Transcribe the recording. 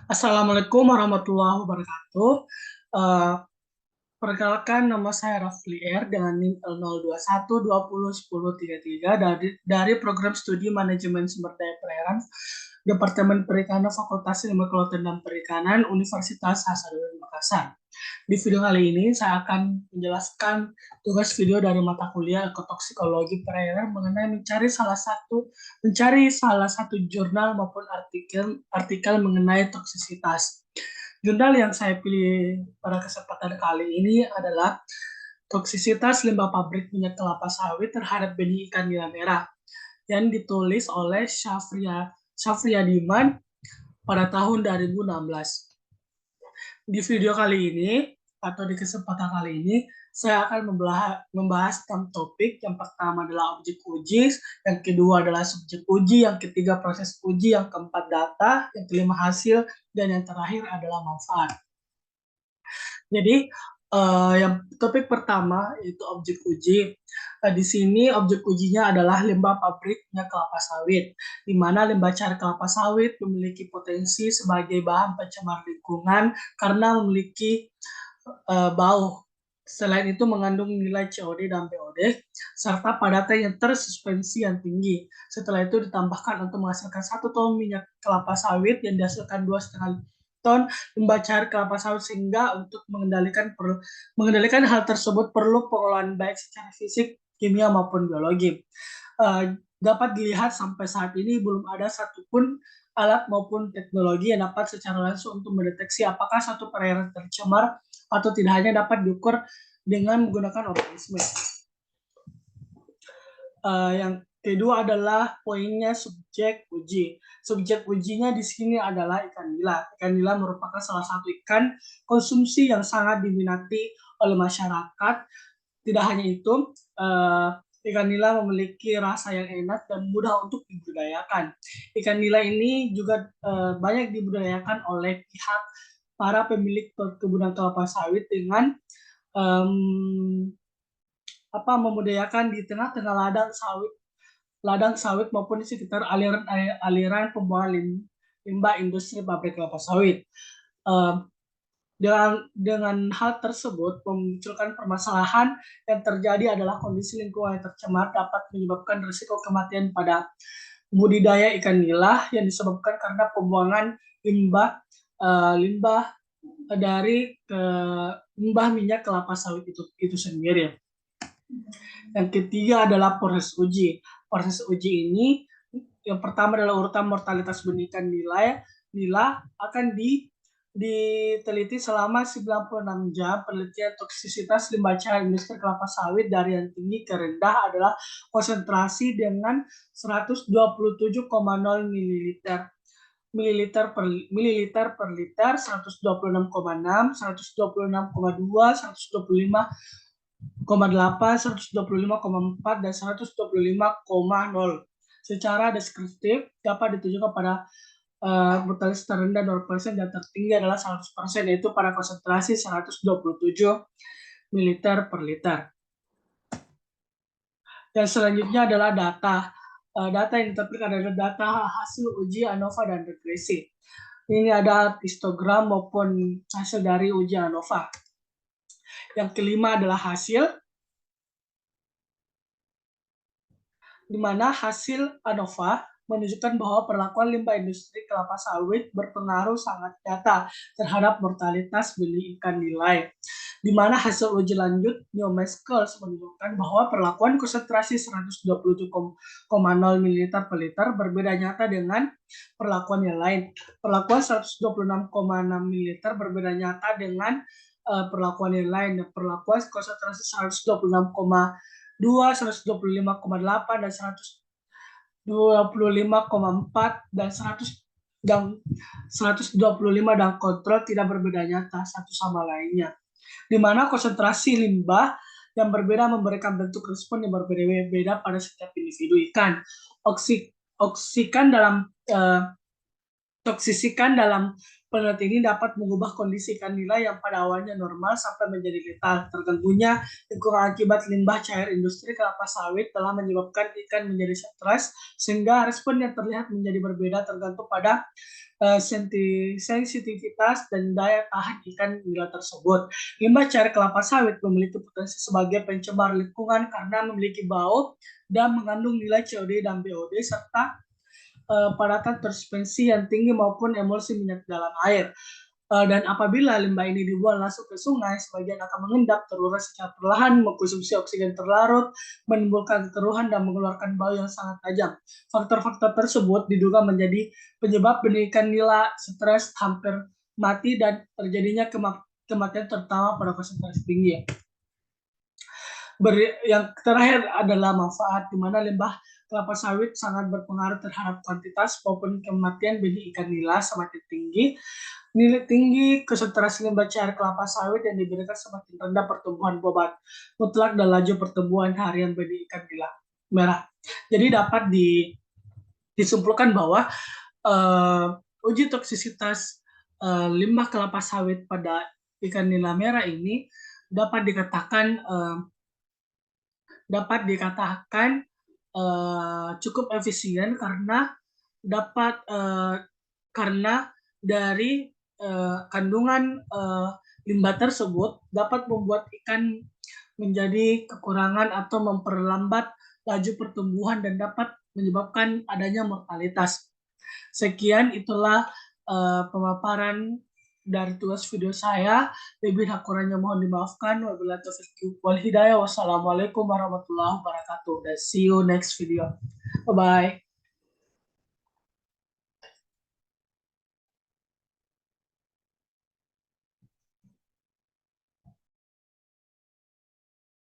Assalamualaikum warahmatullahi wabarakatuh. Eh, Perkenalkan, nama saya Rafli R dengan NIM L02120103 dari Program Studi Manajemen Sumber Daya Perairan Departemen Perikanan Fakultas Ilmu Kelautan dan Perikanan Universitas Hasanuddin Makassar. Di video kali ini saya akan menjelaskan tugas video dari mata kuliah Ekotoksikologi Perairan mengenai mencari salah satu jurnal maupun artikel mengenai toksisitas. Jurnal yang saya pilih pada kesempatan kali ini adalah toksisitas limbah pabrik minyak kelapa sawit terhadap benih ikan nila merah yang ditulis oleh Syafriadiman pada tahun 2016. Di video kali ini atau di kesempatan kali ini saya akan membahas tentang topik. Yang pertama adalah objek uji, yang kedua adalah subjek uji, yang ketiga proses uji, yang keempat data, yang kelima hasil, dan yang terakhir adalah manfaat. Jadi yang topik pertama itu objek uji. Di sini objek ujinya adalah limbah pabrik minyak kelapa sawit, di mana limbah cair kelapa sawit memiliki potensi sebagai bahan pencemar lingkungan karena memiliki bau. Selain itu mengandung nilai COD dan BOD serta padatan yang tersuspensi yang tinggi. Setelah itu ditambahkan untuk menghasilkan 1 ton minyak kelapa sawit yang dihasilkan 2,5 ton limbah cair kelapa sawit, sehingga untuk mengendalikan hal tersebut perlu pengolahan baik secara fisik, kimia maupun biologi. Dapat dilihat sampai saat ini belum ada satupun alat maupun teknologi yang dapat secara langsung untuk mendeteksi apakah suatu perairan tercemar atau tidak, hanya dapat diukur dengan menggunakan organisme. Yang kedua adalah poinnya subjek uji. Subjek ujinya di sini adalah ikan nila. Ikan nila merupakan salah satu ikan konsumsi yang sangat diminati oleh masyarakat. Tidak hanya itu, ikan nila memiliki rasa yang enak dan mudah untuk dibudidayakan. Ikan nila ini juga banyak dibudidayakan oleh pihak para pemilik perkebunan kelapa sawit dengan memudayakan di tengah-tengah ladang sawit maupun di sekitar aliran pembuangan limbah industri pabrik kelapa sawit. Dengan hal tersebut memunculkan permasalahan yang terjadi adalah kondisi lingkungan yang tercemar dapat menyebabkan risiko kematian pada budidaya ikan nila yang disebabkan karena pembuangan limbah dari limbah minyak kelapa sawit itu sendiri. Yang ketiga adalah proses uji. Proses uji ini yang pertama adalah urutan mortalitas benih ikan nila akan diteliti selama 96 jam. Penelitian toksisitas limbah cair industri kelapa sawit dari yang tinggi ke rendah adalah konsentrasi dengan 127,0 mililiter per liter, 126,6, 126,2, 125,8, 125,4, dan 125,0. Secara deskriptif dapat ditujukan pada mortalitas terendah 0% dan tertinggi adalah 100%, yaitu pada konsentrasi 127 mililiter per liter. Dan selanjutnya adalah data. Data yang ditampilkan adalah data hasil uji ANOVA dan regresi. Ini ada histogram maupun hasil dari uji ANOVA. Yang kelima adalah hasil, di mana hasil ANOVA menunjukkan bahwa perlakuan limbah industri kelapa sawit berpengaruh sangat nyata terhadap mortalitas benih ikan nila. Di mana hasil uji lanjut Neomescals menunjukkan bahwa perlakuan konsentrasi 127,0 ml per liter berbeda nyata dengan perlakuan yang lain. Perlakuan 126,6 ml berbeda nyata dengan perlakuan yang lain. Dan perlakuan konsentrasi 126,2, 125,8, dan 125,4 dan 125 dan kontrol tidak berbeda nyata satu sama lainnya, di mana konsentrasi limbah yang berbeda memberikan bentuk respon yang berbeda-beda pada setiap individu ikan. Toksisikan dalam Peneliti ini dapat mengubah kondisi ikan nila yang pada awalnya normal sampai menjadi letal. Terganggunya lingkungan akibat limbah cair industri kelapa sawit telah menyebabkan ikan menjadi stres, sehingga respon yang terlihat menjadi berbeda tergantung pada sensitivitas dan daya tahan ikan nila tersebut. Limbah cair kelapa sawit memiliki potensi sebagai pencemar lingkungan karena memiliki bau dan mengandung nilai COD dan BOD serta padatan tersuspensi yang tinggi maupun emulsi minyak dalam air. Dan apabila limbah ini dibuang langsung ke sungai, sebagian akan mengendap, terurai secara perlahan, mengkonsumsi oksigen terlarut, menimbulkan keruhan dan mengeluarkan bau yang sangat tajam. Faktor-faktor tersebut diduga menjadi penyebab benih ikan nila stres, hampir mati, dan terjadinya kematian terutama pada konsentrasi tinggi. Yang terakhir adalah manfaat, di mana limbah kelapa sawit sangat berpengaruh terhadap kuantitas maupun kematian benih ikan nila semakin tinggi. Nilai tinggi konsentrasi limbah cair kelapa sawit yang diberikan semakin rendah pertumbuhan bobot mutlak dan laju pertumbuhan harian benih ikan nila merah. Jadi dapat disimpulkan bahwa uji toksisitas limbah kelapa sawit pada ikan nila merah ini dapat dikatakan cukup efisien karena dari kandungan limbah tersebut dapat membuat ikan menjadi kekurangan atau memperlambat laju pertumbuhan dan dapat menyebabkan adanya mortalitas. Sekian itulah pemaparan dari tugas video saya. Lebih dan kurangnya mohon dimaafkan. Wabillahi taufiq wal hidayah. Wassalamualaikum warahmatullahi wabarakatuh. See you next video. Bye-bye.